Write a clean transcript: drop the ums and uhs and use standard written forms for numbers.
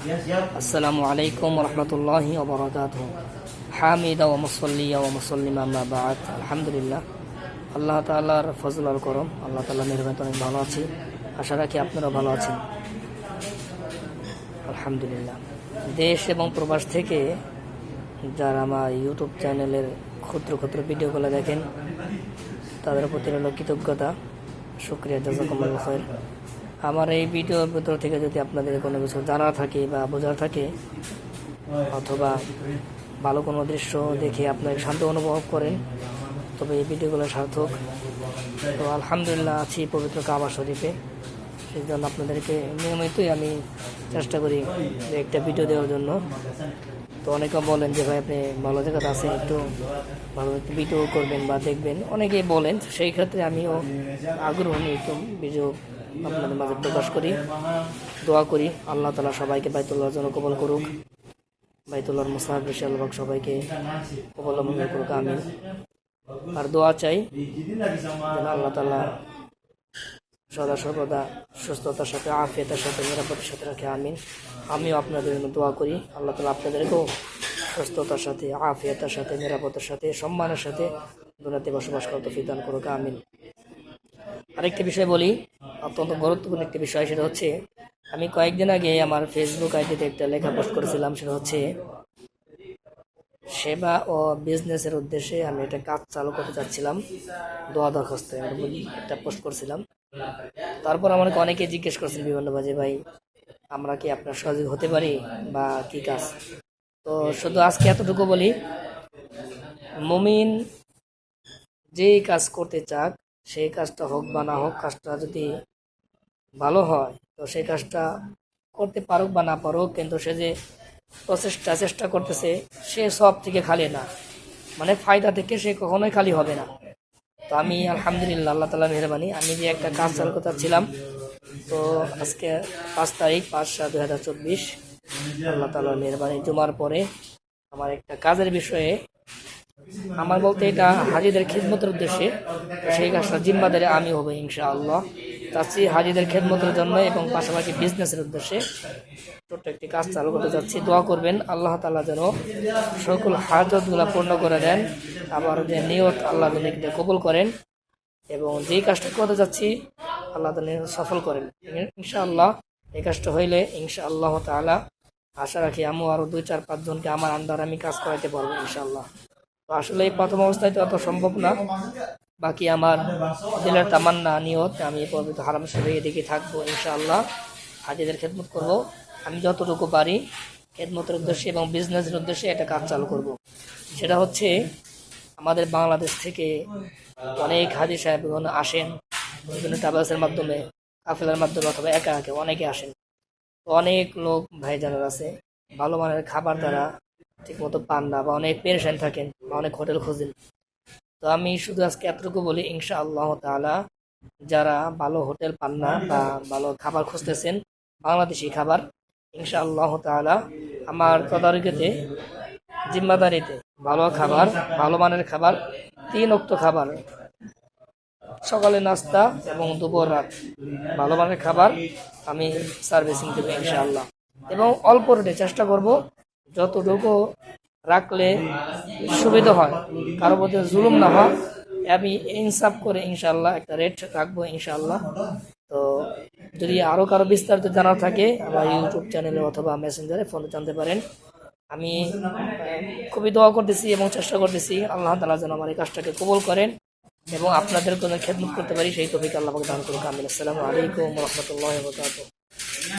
আসসালামু আলাইকুম রহমতুল্লাহি ওয়া বারাকাতুহু। হামিদা ওয়া মুসাল্লিয়া ওয়া মুসাল্লিমা আম্মা বা'দ। আলহামদুলিল্লাহ, আল্লাহ তাআলার ফজল আর করম, আল্লাহ তাআলার মেহেরবানিতে অনেক ভালো আছি। আশা রাখি আপনারা ভালো আছেন। আলহামদুলিল্লাহ, দেশ এবং প্রবাস থেকে যারা আমার ইউটিউব চ্যানেলের ক্ষুদ্র ক্ষুদ্র ভিডিওগুলো দেখেন, তাদের প্রতি রইল কৃতজ্ঞতা, শুকরিয়া, জাযাকুমুল্লাহ খাইর। আমার এই ভিডিওর ভিতর থেকে যদি আপনাদের কোনো কিছু জানা থাকে বা বোঝার থাকে, অথবা ভালো কোনো দৃশ্য দেখে আপনাকে শান্ত অনুভব করেন, তবে এই ভিডিওগুলো সার্থক। তো আলহামদুলিল্লাহ, আছি পবিত্র কাবা শরীফে। সেই জন্য আপনাদেরকে নিয়মিতই আমি চেষ্টা করি যে একটা ভিডিও দেওয়ার জন্য। তো অনেকে বলেন যে ভাই আপনি ভালো জায়গাতে আছেন, একটু ভালো একটু ভিডিও করবেন বা দেখবেন, অনেকেই বলেন। সেই ক্ষেত্রে আমিও আগ্রহ নিয়ে একটু ভিডিও আপনাদের মাঝে প্রকাশ করি, দোয়া করি আল্লাহ তাআলা সবাইকে বাইতুল্লাহর জন্য কবুল করুক, বাইতুল্লাহর মুসাফির আল্লাহ সবাইকে কবুল মঞ্জুর করুক, আমিন। আর দোয়া চাই যেন আল্লাহ তাআলা সদা সর্বদা সুস্থতার সাথে, আফিয়তের সাথে, নিরাপত্তার সাথে রাখে, আমিন। আমিও আপনাদের জন্য দোয়া করি আল্লাহ তাআলা আপনাদেরকেও সুস্থতার সাথে, আফিয়তের সাথে, নিরাপত্তার সাথে, সম্মানের সাথে দুনিয়াতে বসবাস করতে তৌফিক দান করুক, আমিন। আরেকটি বিষয় বলি, অত্যন্ত গুরুত্বপূর্ণ একটি বিষয়, সেটা হচ্ছে আমি কয়েকদিন আগে আমার ফেসবুক আইডিতে একটা লেখা পোস্ট করেছিলাম। সেটা হচ্ছে সেবা ও বিজনেসের উদ্দেশ্যে আমি একটা কাজ চালু করতে চাচ্ছিলাম, দোয়া দরখাস্তে একটা পোস্ট করছিলাম। তারপর আমাকে অনেকে জিজ্ঞেস করছেন বিভিন্ন বাজে, ভাই আমরা কি আপনার সহযোগী হতে পারি বা কি কাজ। তো শুধু আজকে এতটুকু বলি, মুমিন যেই কাজ করতে চাক, সেই কাজটা হোক বা না হোক, কাজটা যদি ভালো হয় তো সেই কাজটা করতে পারুক বা না পারুক, কিন্তু সে যে চেষ্টা করতেছে, সে সব থেকে খালি না, মানে ফায়দা থেকে সে কখনোই খালি হবে না। তো আমি আলহামদুলিল্লাহ, আল্লাহ তাআলার মেহেরবানি, আমি যে একটা কাজ চালু করতে ছিলাম, তো আজকে 5 তারিখ 5/7/2024, আল্লাহ তাআলার মেহেরবানি, জুমার পরে আমার একটা কাজের বিষয়ে, আমার বলতে এটা হাজিদের খিদমতের উদ্দেশ্যে, সেই কাজটা জিম্মাদারি আমি হবো ইনশাআল্লাহ। চাচ্ছি হাজিদের খিদমতের জন্য এবং পাশাপাশি বিজনেসের উদ্দেশ্যে ছোট্ট একটি কাজ চালু করতে যাচ্ছি। দোয়া করবেন আল্লাহ তাআলা যেন সকল হাজতগুলো পূর্ণ করে দেন, আবার যে নিয়ত আল্লাহ যেন কবুল করেন, এবং যেই কাজটা করতে যাচ্ছি আল্লাহ তাআলা সফল করেন ইনশাআল্লাহ। এই কাজটা হইলে ইনশাআল্লাহ তাআলা আশা রাখি আমি আরও 2-4-5 জনকে আমার আন্ডার আমি কাজ করাতে পারবো ইনশাআল্লাহ। তো আসলে এই প্রথম অবস্থায় তো অত সম্ভব না, বাকি আমার দিলের তামান্না, নিয়ত, আমি পবিত্র হারাম শরীফে এদিকে থাকবো ইনশাআল্লাহ, হাজিদের খেদমত করব আমি যতটুকু পারি, খেদমতের উদ্দেশ্যে এবং বিজনেসের উদ্দেশ্যে একটা কাজ চালু করব। সেটা হচ্ছে আমাদের বাংলাদেশ থেকে অনেক হাজি সাহেবগণ আসেন বিভিন্ন ট্রাভেলসের মাধ্যমে, কাফেলার মাধ্যমে, অথবা একা একা অনেকে আসেন। তো অনেক লোক ভাইজানার আছে, ভালো মানের খাবার তারা ঠিক মতো পান না, বা অনেক পেরেশান থাকেন, বা অনেক হোটেল খোঁজেন। তো আমি শুধু আজকে এতটুকু বলি, ইনশাআল্লাহ তাআলা যারা ভালো হোটেল পান না বা ভালো খাবার খুঁজতেছেন, বাংলাদেশি খাবার, ইনশাআল্লাহ তাআলা আমার তদারকিতে, জিম্মাদারিতে ভালো খাবার, ভালো মানের খাবার, 3 ওয়াক্ত খাবার, সকালে নাস্তা এবং দুপুর রাত, ভালো মানের খাবার আমি সার্ভিসিং দেবো ইনশাআল্লাহ। এবং অল্প রেটে চেষ্টা করব, যতটুকু রাখলে সুবিধা হয়, কারো প্রতি জুলুম না হয়, আমি ইনসাফ করে ইনশাআল্লাহ একটা রেট রাখবো ইনশাআল্লাহ। তো যদি আরও কারো বিস্তারিত জানার থাকে, আমার ইউটিউব চ্যানেলে অথবা মেসেঞ্জারে ফোনে জানতে পারেন। আমি খুবই দোয়া করতেছি এবং চেষ্টা করতেছি আল্লাহ তাআলা যেন আমার এই কাজটাকে কবুল করেন এবং আপনাদের কোনো খেদমত করতে পারি, সেই তৌফিক আল্লাহ পাক দান করুন, আমিন। আসসালামু আলাইকুম ওয়া রাহমাতুল্লাহি ওয়া বারাকাতুহু।